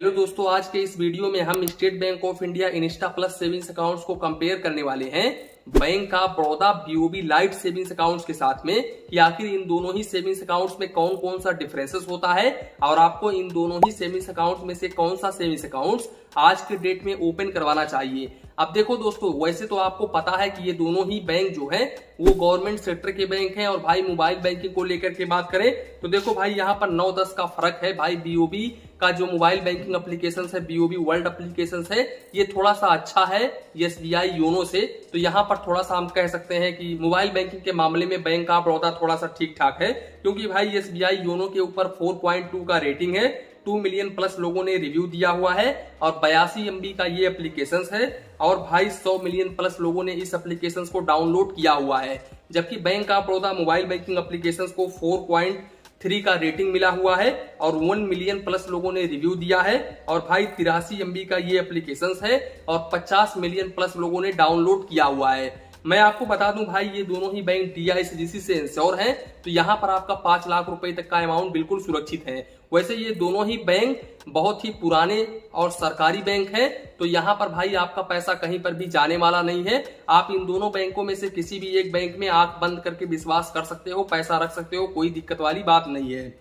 Hello दोस्तों, आज के इस वीडियो में हम state bank of India Insta plus savings accounts को कंपेयर करने वाले हैं bank of Baroda BOB light savings accounts के साथ में कि आखिर इन दोनों ही सेविंग्स अकाउंट्स में कौन कौन सा डिफरेंसेस होता है और आपको इन दोनों ही सेविंग्स अकाउंट्स में से कौन सा सेविंग्स अकाउंट्स आज के डेट में ओपन करवाना चाहिए। अब देखो दोस्तों, वैसे तो आपको पता है कि ये दोनों ही बैंक जो है वो गवर्नमेंट सेक्टर के बैंक हैं। और भाई मोबाइल बैंकिंग को लेकर के बात करें तो देखो भाई यहाँ पर 9-10 का फर्क है। भाई बीओबी का जो मोबाइल बैंकिंग एप्लीकेशन है, बीओबी वर्ल्ड एप्लीकेशन है, ये थोड़ा सा अच्छा है एसबीआई योनो से। तो यहाँ पर थोड़ा सा हम कह सकते हैं कि मोबाइल बैंकिंग के मामले में बैंक ऑफ बड़ौदा थोड़ा सा ठीक ठाक है, क्योंकि भाई एसबीआई योनो के ऊपर 4.2 का रेटिंग है, 2 मिलियन प्लस लोगों ने रिव्यू दिया हुआ है और 82 MB का ये एप्लीकेशन है और भाई 100 मिलियन प्लस लोगों ने इस एप्लीकेशन को डाउनलोड किया हुआ है। जबकि bank of Baroda mobile banking application को 4.3 का रेटिंग मिला हुआ है और 1 मिलियन प्लस लोगों ने रिव्यू दिया है और भाई 83 MB का ये एप्लीकेशन है और 50 मिलियन प्लस लोगों ने डाउनलोड किया हुआ है। मैं आपको बता दूं भाई, ये दोनों ही बैंक DICGC से इंश्योर हैं, तो यहाँ पर आपका 5 लाख रुपए तक का अमाउंट बिल्कुल सुरक्षित है। वैसे ये दोनों ही बैंक बहुत ही पुराने और सरकारी बैंक हैं, तो यहाँ पर भाई आपका पैसा कहीं पर भी जाने वाला नहीं है। आप इन दोनों बैंकों में से किसी भी एक बैंक में आंख बंद करके विश्वास कर सकते हो, पैसा रख सकते हो, कोई दिक्कत वाली बात नहीं है।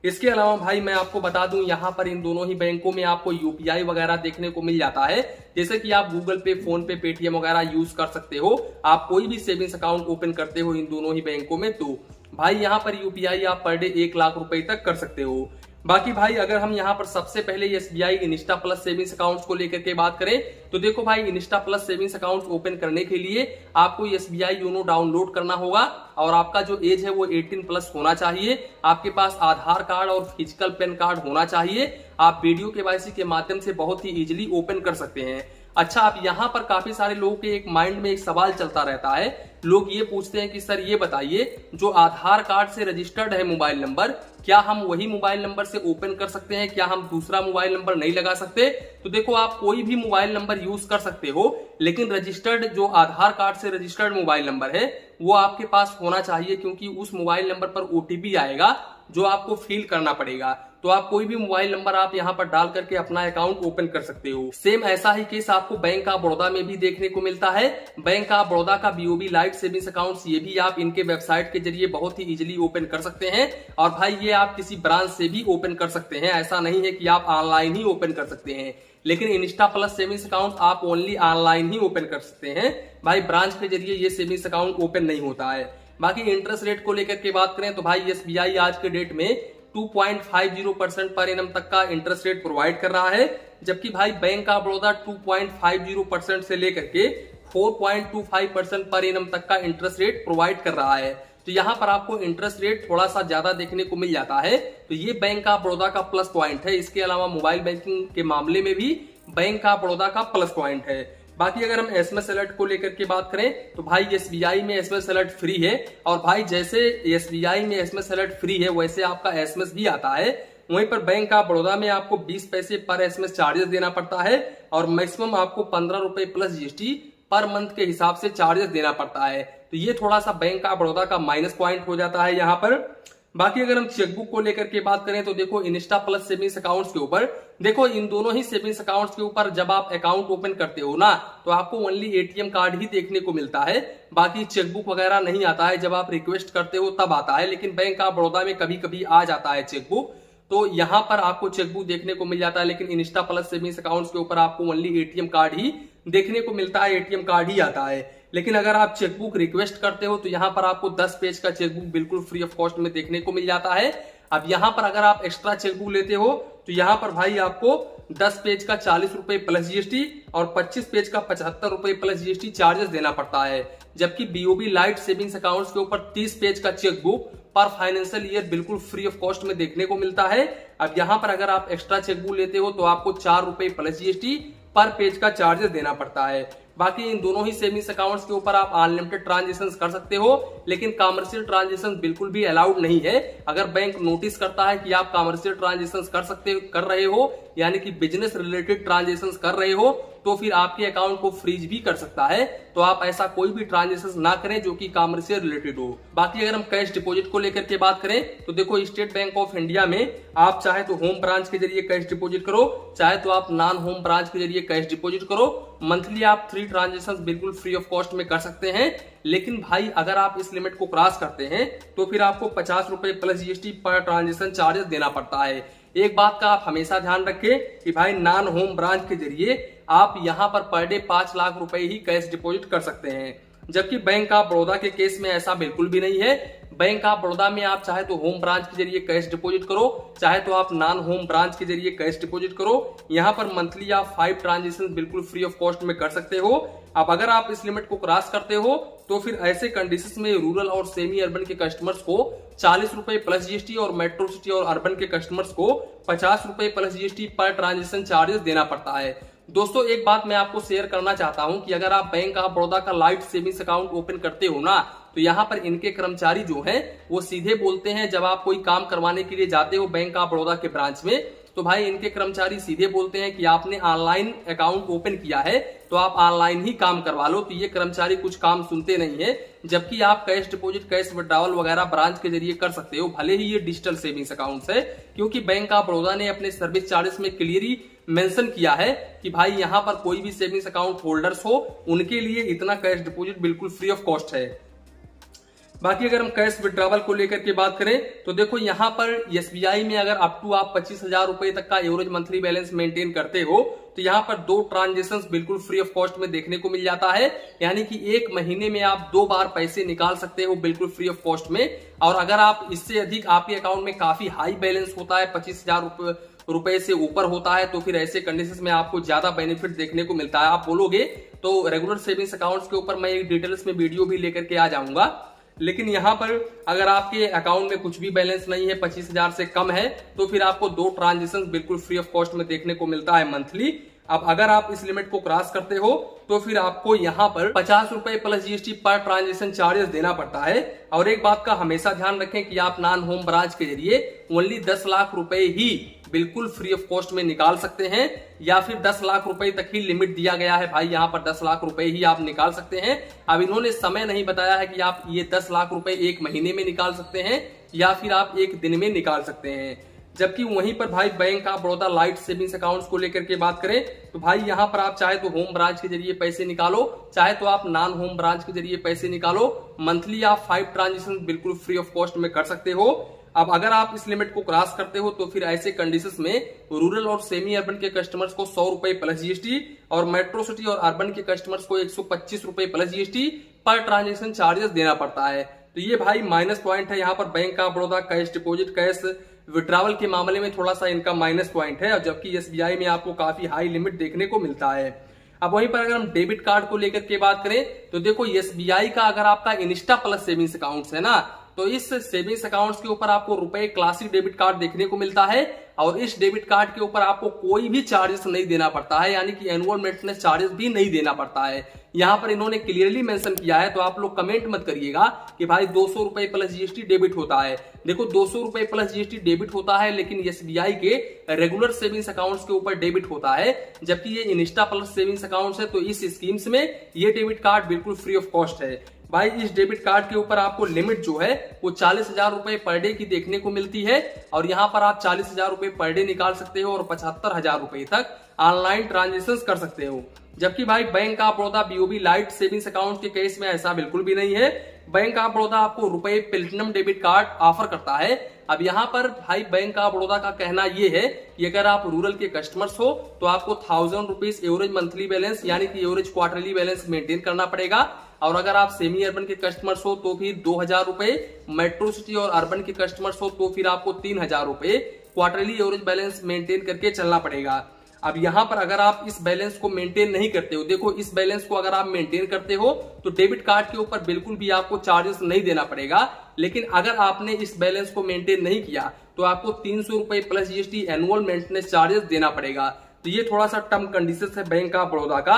इसके अलावा भाई मैं आपको बता दूं, यहाँ पर इन दोनों ही बैंकों में आपको यूपीआई वगैरह देखने को मिल जाता है, जैसे कि आप गूगल पे, फोन पे, पेटीएम वगैरह यूज कर सकते हो। आप कोई भी सेविंग्स अकाउंट ओपन करते हो इन दोनों ही बैंकों में तो भाई यहाँ पर यूपीआई आप पर डे 1 लाख रुपए तक कर सकते हो। बाकी भाई अगर हम यहाँ पर सबसे पहले SBI Insta plus savings accounts को लेकर के बात करें तो देखो भाई, Insta plus savings accounts open करने के लिए आपको एसबीआई योनो डाउनलोड करना होगा और आपका जो एज है वो 18 प्लस होना चाहिए। आपके पास आधार कार्ड और फिजिकल पैन कार्ड होना चाहिए। आप वीडियो केवाईसी के माध्यम से बहुत ही इजीली ओपन कर सकते हैं। अच्छा, अब यहाँ पर काफी सारे लोगों के एक माइंड में एक सवाल चलता रहता है। लोग ये पूछते हैं कि सर ये बताइए, जो आधार कार्ड से रजिस्टर्ड है मोबाइल नंबर, क्या हम वही मोबाइल नंबर से ओपन कर सकते हैं? क्या हम दूसरा मोबाइल नंबर नहीं लगा सकते? तो देखो, आप कोई भी मोबाइल नंबर यूज कर सकते हो, लेकिन रजिस्टर्ड जो आधार कार्ड से रजिस्टर्ड मोबाइल नंबर है वो आपके पास होना चाहिए, क्योंकि उस मोबाइल नंबर पर ओटीपी आएगा जो आपको फिल करना पड़ेगा। तो आप कोई भी मोबाइल नंबर आप यहाँ पर डाल करके अपना अकाउंट ओपन कर सकते हो। सेम ऐसा ही केस आपको बैंक ऑफ बड़ौदा में भी देखने को मिलता है। बैंक ऑफ बड़ौदा का बीओबी लाइट सेविंग्स अकाउंट्स ये भी आप इनके वेबसाइट के जरिए बहुत ही इजीली ओपन कर सकते हैं और भाई ये आप किसी ब्रांच से भी ओपन कर सकते हैं। ऐसा नहीं है कि आप ऑनलाइन ही ओपन कर सकते हैं, लेकिन इंस्टा प्लस सेविंग्स अकाउंट आप ओनली ऑनलाइन ही ओपन कर सकते हैं। भाई ब्रांच के जरिए ये सेविंग्स अकाउंट ओपन नहीं होता है। बाकी इंटरेस्ट रेट को लेकर के बात करें तो भाई एसबीआई आज के डेट में 2.50% पर एनम तक का इंटरेस्ट रेट प्रोवाइड कर रहा है, जबकि भाई बैंक ऑफ बड़ौदा 2.50% से लेकर के 4.25% पर एनम तक का इंटरेस्ट रेट प्रोवाइड कर रहा है। तो यहाँ पर आपको इंटरेस्ट रेट थोड़ा सा ज्यादा देखने को मिल जाता है, तो ये बैंक ऑफ बड़ौदा का प्लस पॉइंट है। इसके अलावा मोबाइल बैंकिंग के मामले में भी बैंक ऑफ बड़ौदा का प्लस पॉइंट है। बाकी अगर हम एसएमएस अलर्ट को लेकर के बात करें तो भाई एसबीआई में एसएमएस अलर्ट फ्री है और भाई जैसे एसबीआई में एसएमएस अलर्ट फ्री है वैसे आपका एसएमएस भी आता है। वहीं पर बैंक ऑफ बड़ौदा में आपको 20 पैसे पर एसएमएस चार्जेस देना पड़ता है और मैक्सिमम आपको 15 रुपए प्लस जीएसटी पर मंथ के हिसाब से चार्जेस देना पड़ता है। तो ये थोड़ा सा बैंक ऑफ बड़ौदा का माइनस पॉइंट हो जाता है यहाँ पर। बाकी अगर हम चेकबुक को लेकर के बात करें तो देखो, इंस्टा प्लस सेविंग्स अकाउंट्स के ऊपर देखो, इन दोनों ही सेविंग्स अकाउंट्स के ऊपर जब आप अकाउंट ओपन करते हो ना तो आपको ओनली एटीएम कार्ड ही देखने को मिलता है, बाकी चेकबुक वगैरह नहीं आता है। जब आप रिक्वेस्ट करते हो तब आता है, लेकिन बैंक ऑफ बड़ौदा में कभी कभी आ जाता है चेकबुक, तो यहाँ पर आपको चेकबुक देखने को मिल जाता है। लेकिन इंस्टा प्लस सेविंग्स अकाउंट्स के ऊपर आपको ओनली एटीएम कार्ड ही देखने को मिलता है, एटीएम कार्ड ही आता है। लेकिन अगर आप चेकबुक रिक्वेस्ट करते हो तो यहाँ पर आपको 10 पेज का चेकबुक बिल्कुल फ्री ऑफ कॉस्ट में देखने को मिल जाता है। अब यहाँ पर अगर आप एक्स्ट्रा चेकबुक लेते हो तो यहाँ पर भाई आपको 10 पेज का 40 रुपए प्लस जीएसटी और 25 पेज का 75 रुपए प्लस जीएसटी चार्जेस देना पड़ता है। जबकि बीओबी लाइट सेविंग्स अकाउंट्स के ऊपर 30 पेज का चेकबुक पर फाइनेंशियल ईयर बिल्कुल फ्री ऑफ कॉस्ट में देखने को मिलता है। अब यहाँ पर अगर आप एक्स्ट्रा चेकबुक लेते हो तो आपको 4 रुपए प्लस जीएसटी पर पेज का चार्जेस देना पड़ता है। बाकी इन दोनों ही सेविंग्स अकाउंट्स के ऊपर आप अनलिमिटेड ट्रांजेक्शन कर सकते हो, लेकिन कमर्शियल ट्रांजेक्शन बिल्कुल भी अलाउड नहीं है। अगर बैंक नोटिस करता है कि आप कमर्शियल ट्रांजेक्शन कर रहे हो, यानी कि बिजनेस रिलेटेड ट्रांजेक्शन कर रहे हो, तो फिर आपके अकाउंट को फ्रीज भी कर सकता है। तो आप ऐसा कोई भी ट्रांजेक्शन ना करें जो कि कमर्शियल रिलेटेड हो। बाकी अगर हम कैश डिपॉजिट को लेकर के बात करें तो देखो, स्टेट बैंक ऑफ इंडिया में आप चाहे तो होम ब्रांच के जरिए कैश डिपॉजिट करो, चाहे तो आप नॉन होम ब्रांच के जरिए कैश डिपॉजिट करो। मंथली आप 3 ट्रांजेक्शन बिल्कुल फ्री ऑफ कॉस्ट में कर सकते हैं। लेकिन भाई अगर आप इस लिमिट को क्रॉस करते हैं तो फिर आपको 50 रुपए plus GST per transaction charges देना पड़ता है। एक बात का आप हमेशा ध्यान रखें कि भाई नॉन होम ब्रांच के जरिए आप यहां पर डे 5 लाख रुपए ही कैश डिपॉजिट कर सकते हैं, जबकि बैंक ऑफ बड़ौदा के केस में ऐसा बिल्कुल भी नहीं है। बैंक ऑफ बड़ौदा में आप चाहे तो होम ब्रांच के जरिए कैश डिपॉजिट करो, चाहे तो आप नॉन होम ब्रांच के जरिए कैश डिपॉजिट करो। यहां पर मंथली आप 5 ट्रांजेक्शन बिल्कुल फ्री ऑफ कॉस्ट में कर सकते हो। अब अगर आप इस लिमिट को क्रॉस करते हो तो फिर ऐसे कंडीशंस में रूरल और सेमी अर्बन के कस्टमर्स को 40 रुपए प्लस जीएसटी और मेट्रो सिटी और अर्बन के कस्टमर्स को 50 रुपए plus GST per transaction charges देना पड़ता है। दोस्तों एक बात मैं आपको शेयर करना चाहता हूं कि अगर आप बैंक ऑफ बड़ौदा का लाइट सेविंग्स अकाउंट ओपन करते हो ना, तो यहाँ पर इनके कर्मचारी जो हैं वो सीधे बोलते हैं, जब आप कोई काम करवाने के लिए जाते हो बैंक ऑफ बड़ौदा के ब्रांच में, तो भाई इनके कर्मचारी सीधे बोलते हैं कि आपने ऑनलाइन अकाउंट ओपन किया है तो आप ऑनलाइन ही काम करवा लो। तो ये कर्मचारी कुछ काम सुनते नहीं है, जबकि आप कैश डिपॉजिट, कैश विड्रॉवल वगैरह ब्रांच के जरिए कर सकते हो, भले ही ये डिजिटल सेविंग्स अकाउंट्स है। क्योंकि बैंक ऑफ बड़ौदा ने अपने सर्विस चार्जेस में क्लियरली मेंशन किया है कि भाई यहाँ पर कोई भी सेविंग्स अकाउंट होल्डर्स हो उनके लिए इतना कैश डिपॉजिट बिल्कुल फ्री ऑफ कॉस्ट है। बाकी अगर हम कैश विड्रॉवल को लेकर के बात करें तो देखो, यहाँ पर एसबीआई में अगर अप टू आप 25,000 रुपए तक का एवरेज मंथली बैलेंस मेंटेन करते हो तो यहाँ पर 2 ट्रांजेक्शन बिल्कुल फ्री ऑफ कॉस्ट में देखने को मिल जाता है। यानी कि एक महीने में आप 2 बार पैसे निकाल सकते हो बिल्कुल फ्री ऑफ कॉस्ट में। और अगर आप इससे अधिक आपके अकाउंट में काफी हाई बैलेंस होता है, 25,000 रुपए से ऊपर होता है, तो फिर ऐसे कंडीशंस में आपको ज्यादा बेनिफिट देखने को मिलता है। आप बोलोगे तो रेगुलर सेविंग्स अकाउंट्स के ऊपर मैं एक डिटेल्स में वीडियो भी लेकर के आ जाऊंगा, लेकिन यहाँ पर अगर आपके अकाउंट में कुछ भी बैलेंस नहीं है, 25,000 से कम है, तो फिर आपको 2 ट्रांजेक्शन बिल्कुल फ्री ऑफ कॉस्ट में देखने को मिलता है मंथली। अब अगर आप इस लिमिट को क्रॉस करते हो तो फिर आपको यहाँ पर 50 रुपए plus GST per transaction charges देना पड़ता है। और एक बात का हमेशा ध्यान रखें कि आप नॉन होम ब्रांच के जरिए ओनली 10 लाख रुपए ही बिल्कुल फ्री ऑफ कॉस्ट में निकाल सकते हैं, या फिर 10 लाख रुपए तक ही लिमिट दिया गया है भाई, यहाँ पर 10 लाख रुपए ही आप निकाल सकते हैं। अब इन्होंने समय नहीं बताया है कि आप ये 10 लाख रुपए एक महीने में निकाल सकते हैं या फिर आप एक दिन में निकाल सकते हैं। जबकि वहीं पर भाई bank of Baroda light savings accounts को लेकर के बात करें तो भाई यहाँ पर आप चाहे तो होम ब्रांच के जरिए पैसे निकालो, चाहे तो आप नॉन होम ब्रांच के जरिए पैसे निकालो। मंथली आप 5 ट्रांजेक्शन बिल्कुल फ्री ऑफ कॉस्ट में कर सकते हो। अब अगर आप इस लिमिट को क्रॉस करते हो तो फिर ऐसे कंडीशंस में रूरल और सेमी अर्बन के कस्टमर्स को 100 रुपए प्लस जीएसटी और मेट्रो सिटी और अर्बन के कस्टमर्स को 125 रुपए plus GST per transaction charges देना पड़ता है। तो ये भाई माइनस पॉइंट है यहाँ पर bank of Baroda cash deposit, cash withdrawal के मामले में थोड़ा सा इनका माइनस पॉइंट है, और जबकि एसबीआई में आपको काफी हाई लिमिट देखने को मिलता है। अब वहीं पर अगर हम डेबिट कार्ड को लेकर के बात करें तो देखो, एसबीआई का अगर आपका इंस्टा प्लस सेविंग्स अकाउंट्स है ना, तो इस सेविंग्स अकाउंट्स के ऊपर आपको रुपए क्लासिक डेबिट कार्ड देखने को मिलता है, और इस डेबिट कार्ड के ऊपर आपको कोई भी चार्जेस नहीं देना पड़ता है, यानी कि एनुअल मेंटेनेंस चार्जेस भी नहीं देना पड़ता है। यहाँ पर इन्होंने क्लियरली मेंशन किया है, तो आप लोग कमेंट मत करिएगा कि भाई 200 रुपए प्लस जीएसटी डेबिट होता है। देखो 200 रुपए प्लस जीएसटी डेबिट होता है, लेकिन एसबीआई के रेगुलर सेविंग्स अकाउंट्स के ऊपर डेबिट होता है, जबकि ये इंस्टा प्लस सेविंग्स अकाउंट्स है। तो इस स्कीम्स में ये डेबिट कार्ड बिल्कुल फ्री ऑफ कॉस्ट है। भाई इस डेबिट कार्ड के ऊपर आपको लिमिट जो है वो 40,000 रुपए पर डे की देखने को मिलती है, और यहाँ पर आप 40,000 रुपए पर डे निकाल सकते हो और 75,000 रुपए तक ऑनलाइन ट्रांजेक्शन कर सकते हो। जबकि भाई bank of Baroda BOB light savings account के केस में ऐसा बिल्कुल भी नहीं है। बैंक ऑफ बड़ौदा आपको रुपए प्लेटिनम डेबिट कार्ड ऑफर करता है। अब यहाँ पर भाई बैंक ऑफ बड़ौदा का कहना यह है कि अगर आप रूरल के कस्टमर्स हो तो आपको 1000 रुपीज एवरेज मंथली बैलेंस यानी कि एवरेज क्वार्टरली बैलेंस मेंटेन करना पड़ेगा, और अगर आप सेमी अर्बन के कस्टमर्स हो तो फिर 2000 रुपए, मेट्रो सिटी और अर्बन के कस्टमर्स हो तो फिर आपको 3000 रुपए क्वार्टरली एवरेज बैलेंस मेंटेन करके चलना पड़ेगा। अब यहाँ पर अगर आप इस बैलेंस को मेंटेन नहीं करते हो, देखो इस बैलेंस को अगर आप मेंटेन करते हो तो डेबिट कार्ड के ऊपर बिल्कुल भी आपको चार्जेस नहीं देना पड़ेगा, लेकिन अगर आपने इस बैलेंस को मेंटेन नहीं किया तो आपको 300 रुपए plus GST annual maintenance charges देना पड़ेगा। तो ये थोड़ा सा टर्म कंडीशन है बैंक ऑफ बड़ौदा का।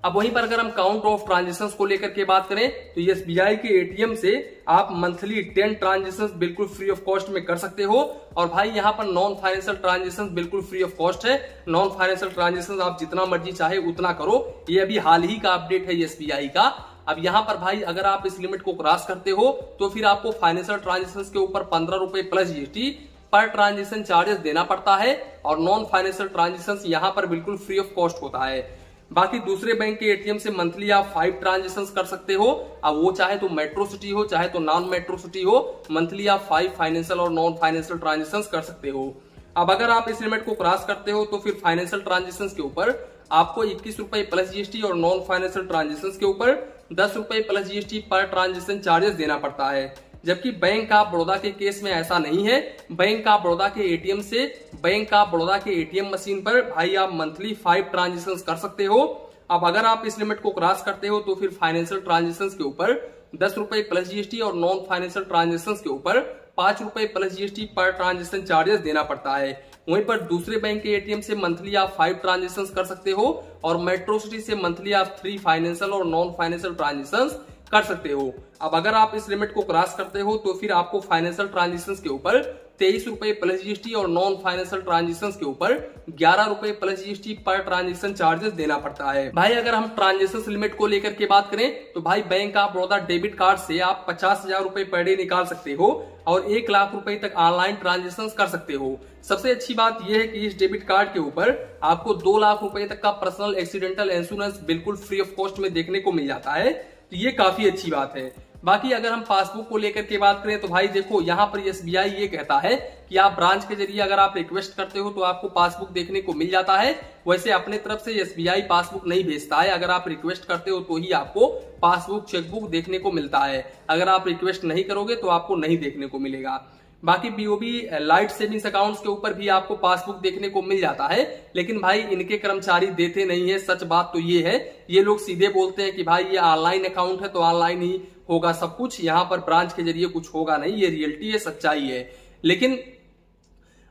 अब वहीं पर अगर हम काउंट ऑफ ट्रांजेक्शंस को लेकर के बात करें तो एसबीआई के एटीएम से आप मंथली 10 ट्रांजेक्शंस बिल्कुल फ्री ऑफ कॉस्ट में कर सकते हो। और भाई यहाँ पर नॉन फाइनेंशियल ट्रांजेक्शंस बिल्कुल फ्री ऑफ कॉस्ट है। नॉन फाइनेंशियल ट्रांजेक्शंस आप जितना मर्जी चाहे उतना करो। ये अभी हाल ही का अपडेट है एसबीआई का। अब यहाँ पर भाई अगर आप इस लिमिट को क्रॉस करते हो तो फिर आपको फाइनेंशियल ट्रांजेक्शंस के ऊपर 15 रुपए plus GST per transaction charges देना पड़ता है। और नॉन फाइनेंशियल ट्रांजेक्शंस यहाँ पर बिल्कुल फ्री ऑफ कॉस्ट होता है। बाकी दूसरे बैंक के एटीएम से मंथली आप 5 ट्रांजेक्शंस कर सकते हो। अब वो चाहे तो मेट्रो सिटी हो चाहे तो नॉन मेट्रो सिटी हो, मंथली आप 5 फाइनेंशियल और नॉन फाइनेंशियल ट्रांजेक्शंस कर सकते हो। अब अगर आप इस लिमिट को क्रॉस करते हो तो फिर फाइनेंशियल ट्रांजेक्शंस के ऊपर आपको 21 रुपए प्लस जीएसटी और नॉन फाइनेंशियल ट्रांजेक्शंस के ऊपर 10 रुपए plus GST per transaction charges देना पड़ता है। जबकि बैंक ऑफ बड़ौदा के केस में ऐसा नहीं है। बैंक ऑफ बड़ौदा के एटीएम से बैंक ऑफ बड़ौदा के एटीएम मशीन पर भाई आप मंथली 5 ट्रांजेक्शंस कर सकते हो। अब अगर आप इस लिमिट को क्रॉस करते हो तो फिर फाइनेंशियल ट्रांजेक्शंस के ऊपर 10 रुपए प्लस जीएसटी और नॉन फाइनेंशियल ट्रांजेक्शंस के ऊपर 5 रुपए plus GST per transaction charges देना पड़ता है। वहीं पर दूसरे बैंक के एटीएम से मंथली आप 5 ट्रांजेक्शंस कर सकते हो और मेट्रो सिटी से मंथली आप 3 फाइनेंशियल और नॉन फाइनेंशियल ट्रांजेक्शंस कर सकते हो। अब अगर आप इस लिमिट को क्रॉस करते हो तो फिर आपको फाइनेंशियल ट्रांजेक्शंस के ऊपर 23 रुपए प्लस जीएसटी और नॉन फाइनेंशियल ट्रांजेक्शंस के ऊपर 11 रुपए plus GST per transaction charges देना पड़ता है। भाई अगर हम ट्रांजेक्शन लिमिट को लेकर के बात करें तो भाई bank of Baroda debit card से आप 50,000 रुपए पर डे निकाल सकते हो और 1 लाख रुपए तक ऑनलाइन ट्रांजेक्शन कर सकते हो। सबसे अच्छी बात यह है कि इस डेबिट कार्ड के ऊपर आपको 2 लाख रुपए तक का पर्सनल एक्सीडेंटल इंश्योरेंस बिल्कुल फ्री ऑफ कॉस्ट में देखने को मिल जाता है। तो ये काफी अच्छी बात है। बाकी अगर हम पासबुक को लेकर के बात करें तो भाई देखो यहाँ पर एसबीआई ये कहता है कि आप ब्रांच के जरिए अगर आप रिक्वेस्ट करते हो तो आपको पासबुक देखने को मिल जाता है। वैसे अपने तरफ से एसबीआई पासबुक नहीं भेजता है। अगर आप रिक्वेस्ट करते हो तो ही आपको पासबुक चेकबुक देखने को मिलता है। अगर आप रिक्वेस्ट नहीं करोगे तो आपको नहीं देखने को मिलेगा। बाकी बीओबी लाइट सेविंग्स अकाउंट्स के ऊपर भी आपको पासबुक देखने को मिल जाता है, लेकिन भाई इनके कर्मचारी देते नहीं है। सच बात तो ये है, ये लोग सीधे बोलते हैं कि भाई ये ऑनलाइन अकाउंट है तो ऑनलाइन ही होगा सब कुछ, यहाँ पर ब्रांच के जरिए कुछ होगा नहीं। ये रियलिटी है, सच्चाई है। लेकिन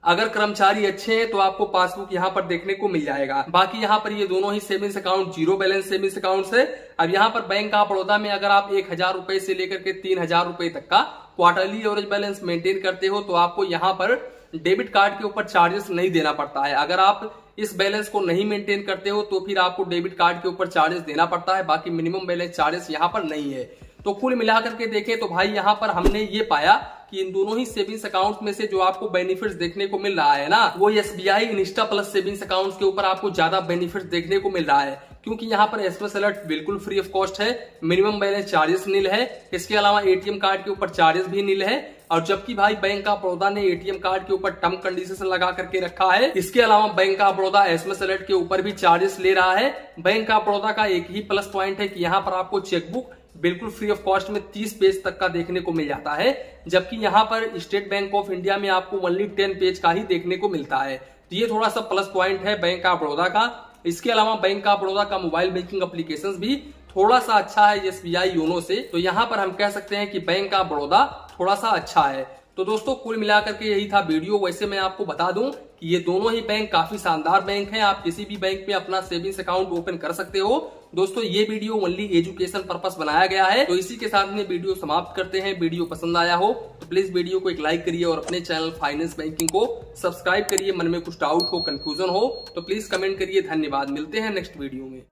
अगर कर्मचारी अच्छे हैं तो आपको पासबुक यहाँ पर देखने को मिल जाएगा। बाकी यहाँ पर ये दोनों ही savings account zero balance savings accounts है। अब यहाँ पर बैंक ऑफ बड़ौदा में अगर आप 1,000 रुपए से लेकर के 3,000 रुपए तक का क्वार्टरली एवरेज बैलेंस मेंटेन करते हो तो आपको यहाँ पर डेबिट कार्ड के ऊपर चार्जेस नहीं देना पड़ता है। अगर आप इस बैलेंस को नहीं मेंटेन करते हो तो फिर आपको डेबिट कार्ड के ऊपर चार्जेस देना पड़ता है। बाकी मिनिमम बैलेंस चार्जेस यहाँ पर नहीं है। तो कुल मिलाकर के देखें तो भाई यहाँ पर हमने ये पाया कि इन दोनों ही सेविंग्स अकाउंट में से जो आपको बेनिफिट्स देखने को मिल रहा है ना, वो एसबीआई इनिस्टा प्लस सेविंग्स अकाउंट्स के ऊपर आपको ज्यादा बेनिफिट्स देखने को मिल रहा है। क्योंकि यहाँ पर एसएमएस अलर्ट बिल्कुल फ्री ऑफ कॉस्ट है, मिनिमम बैलेंस चार्जेस नील है, इसके अलावा एटीएम कार्ड के ऊपर चार्जेस भी नील है। और जबकि भाई बैंक ऑफ बड़ौदा ने एटीएम कार्ड के ऊपर टर्म कंडीशन लगा करके रखा है। इसके अलावा bank of Baroda SMS alert के ऊपर भी चार्जेस ले रहा है। बैंक ऑफ बड़ौदा का एक ही प्लस पॉइंट है कि यहाँ पर आपको चेकबुक बिल्कुल फ्री ऑफ कॉस्ट में 30 पेज तक का देखने को मिल जाता है, जबकि यहाँ पर स्टेट बैंक ऑफ इंडिया में आपको ओनली 10 पेज का ही देखने को मिलता है। तो ये थोड़ा सा प्लस पॉइंट है बैंक ऑफ बड़ौदा का। इसके अलावा बैंक ऑफ बड़ौदा का मोबाइल बैंकिंग एप्लीकेशंस भी थोड़ा सा अच्छा है एसबीआई योनो से। तो यहाँ पर हम कह सकते हैं कि बैंक ऑफ बड़ौदा थोड़ा सा अच्छा है। तो दोस्तों कुल मिलाकर के यही था वीडियो। वैसे मैं आपको बता दूं कि ये दोनों ही बैंक काफी शानदार बैंक हैं। आप किसी भी बैंक में अपना सेविंग्स अकाउंट ओपन कर सकते हो। दोस्तों ये वीडियो ओनली एजुकेशन पर्पस बनाया गया है। तो इसी के साथ में वीडियो समाप्त करते हैं। वीडियो पसंद आया हो तो प्लीज वीडियो को एक लाइक करिए और अपने चैनल फाइनेंस बैंकिंग को सब्सक्राइब करिए। मन में कुछ डाउट हो, कंफ्यूजन हो तो प्लीज कमेंट करिए। धन्यवाद, मिलते हैं नेक्स्ट वीडियो में।